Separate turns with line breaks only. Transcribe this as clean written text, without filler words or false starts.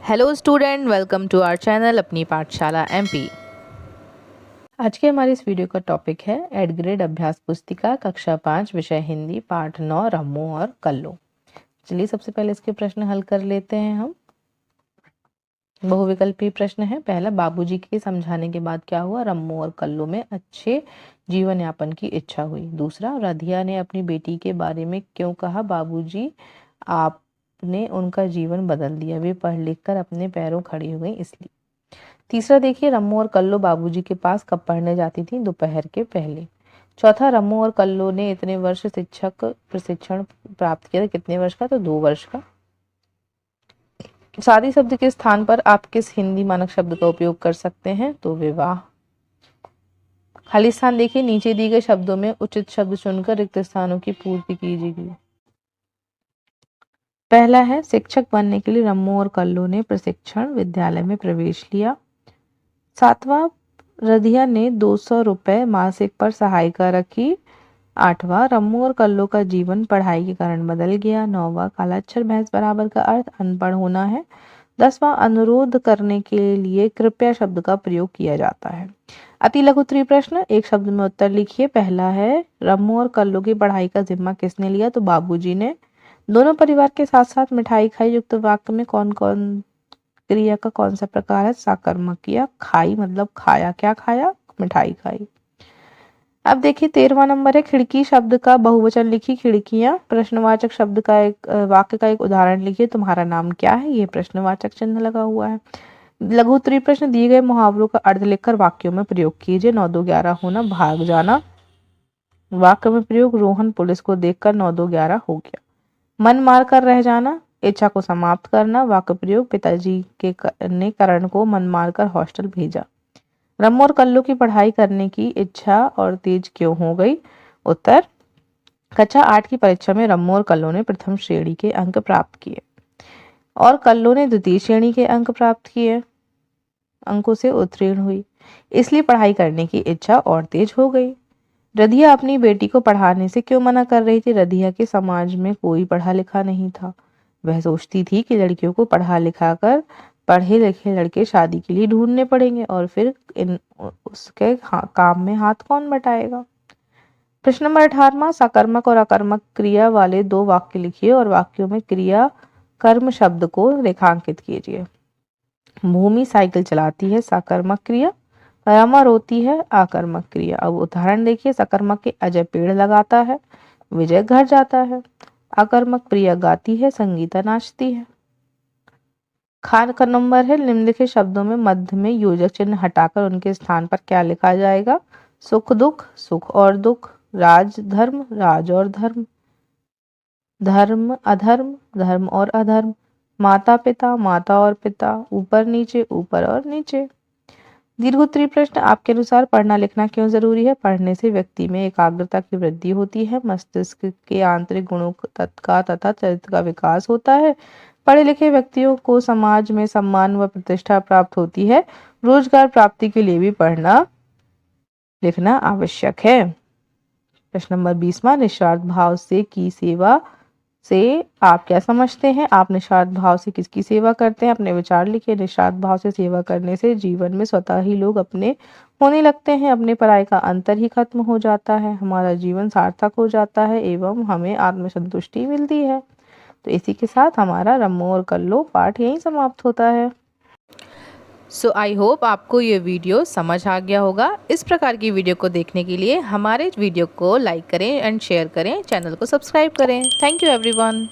Hello student, welcome to our channel Apni Pathshala MP. आज के हमारे इस वीडियो का टॉपिक है 8th ग्रेड अभ्यास पुस्तिका कक्षा 5 विषय हिंदी पाठ 9 रम्मो और कल्लो। चलिए सबसे पहले इसके प्रश्न हल कर लेते हैं हम। बहुविकल्पी प्रश्न है। पहला, बाबूजी के समझाने के बाद क्या हुआ? रम्मो और कल्लो में अच्छे जीवन यापन की इच्छा हुई। दूसरा, राधिया ने अपनी बेटी के बारे में क्यों कहा? बाबूजी आपने उनका जीवन बदल दिया, वे पढ़ लिख कर अपने पैरों खड़ी हो गई इसलिए। तीसरा देखिए, रम्मो और कल्लो बाबूजी के पास कब पढ़ने जाती थी? दोपहर के पहले। चौथा, रम्मो और कल्लो ने इतने वर्ष शिक्षक प्रशिक्षण प्राप्त किया था। कितने वर्ष का? तो 2 वर्ष का। शादी शब्द के स्थान पर आप किस हिंदी मानक शब्द का उपयोग कर सकते हैं? तो विवाह। खाली स्थान देखिए, नीचे दिए गए शब्दों में उचित शब्द चुनकर रिक्त स्थानों की पूर्ति कीजिए। पहला है, शिक्षक बनने के लिए रम्मो और कल्लो ने प्रशिक्षण विद्यालय में प्रवेश लिया। 7वां, रधिया ने 200 रुपए मासिक पर सहायिका रखी। 8वां, रम्मो और कल्लो का जीवन पढ़ाई के कारण बदल गया। 9वां, काला अक्षर भैंस बराबर का अर्थ अनपढ़ होना है। 10वां, अनुरोध करने के लिए कृपया शब्द का प्रयोग किया जाता है। अति लघु उत्तरीय प्रश्न, एक शब्द में उत्तर लिखिए। पहला है, रम्मो और कल्लो की पढ़ाई का जिम्मा किसने लिया? तो बाबूजी ने। दोनों परिवार के साथ साथ मिठाई खाई युक्त वाक्य में कौन कौन क्रिया का कौन सा प्रकार है? साकर्मक क्रिया। खाई मतलब खाया। क्या खाया? मिठाई खाई। अब देखिए 13वां नंबर है, खिड़की शब्द का बहुवचन लिखिए। खिड़कियां। प्रश्नवाचक शब्द का एक वाक्य का एक उदाहरण लिखिए। तुम्हारा नाम क्या है? ये प्रश्नवाचक चिन्ह लगा हुआ है। लघु उत्तरीय प्रश्न, दिए गए मुहावरों का अर्थ लिखकर वाक्यों में प्रयोग कीजिए। 9 2 11 होना, भाग जाना। वाक्य में प्रयोग, रोहन पुलिस को देखकर 9 2 11 हो गया। मन मार कर रह जाना, इच्छा को समाप्त करना। वाक्य प्रयोग, पिताजी ने करण को मन मारकर हॉस्टल भेजा। रम्मो और कल्लो की पढ़ाई करने की इच्छा और तेज क्यों हो गई? उत्तर, कक्षा 8 की परीक्षा में रम्मो और कल्लो ने प्रथम श्रेणी के अंक प्राप्त किए और कल्लो ने द्वितीय श्रेणी के अंक प्राप्त किए, अंकों से उत्तीर्ण हुई, इसलिए पढ़ाई करने की इच्छा और तेज हो गई। रधिया अपनी बेटी को पढ़ाने से क्यों मना कर रही थी? रधिया के समाज में कोई पढ़ा लिखा नहीं था। वह सोचती थी कि लड़कियों को पढ़ा लिखा कर पढ़े लिखे लड़के शादी के लिए ढूंढने पड़ेंगे और फिर उसके काम में हाथ कौन बटाएगा। प्रश्न नंबर 18वां, सकर्मक और अकर्मक क्रिया वाले 2 वाक्य लिखिए और वाक्यों में क्रिया कर्म शब्द को रेखांकित कीजिए। भूमि साइकिल चलाती है, सकर्मक क्रिया। रमा रोती है, आकर्मक क्रिया। अब उदाहरण देखिए, सकर्मक के अजय पेड़ लगाता है, विजय घर जाता है। आकर्मक, प्रिया गाती है, संगीता नाचती है। खान का नंबर है, निम्नलिखित शब्दों में मध्य में योजक चिन्ह हटाकर उनके स्थान पर क्या लिखा जाएगा? सुख दुख, सुख और दुख। राज धर्म, राज और धर्म। धर्म अधर्म, धर्म और अधर्म। माता पिता, माता और पिता। ऊपर नीचे, ऊपर और नीचे। दीर्घोत्तरीय प्रश्न, आपके अनुसार पढ़ना लिखना क्यों जरूरी है? पढ़ने से व्यक्ति में एकाग्रता की वृद्धि होती है, मस्तिष्क के आंतरिक गुणों का तथा चरित्र का विकास होता है। पढ़े लिखे व्यक्तियों को समाज में सम्मान व प्रतिष्ठा प्राप्त होती है। रोजगार प्राप्ति के लिए भी पढ़ना लिखना आवश्यक है। प्रश्न नंबर 20वां, निस्वार्थ भाव से की सेवा से आप क्या समझते हैं? आप निस्वार्थ भाव से किसकी सेवा करते हैं? अपने विचार लिखिए। निस्वार्थ भाव से सेवा करने से जीवन में स्वतः ही लोग अपने होने लगते हैं, अपने पराये का अंतर ही खत्म हो जाता है, हमारा जीवन सार्थक हो जाता है एवं हमें आत्मसंतुष्टि मिलती है। तो इसी के साथ हमारा रम्मो और कल्लो पाठ यहीं समाप्त होता है। सो आई होप आपको ये वीडियो समझ आ गया होगा। इस प्रकार की वीडियो को देखने के लिए हमारे वीडियो को लाइक करें एंड शेयर करें, चैनल को सब्सक्राइब करें। Thank you everyone.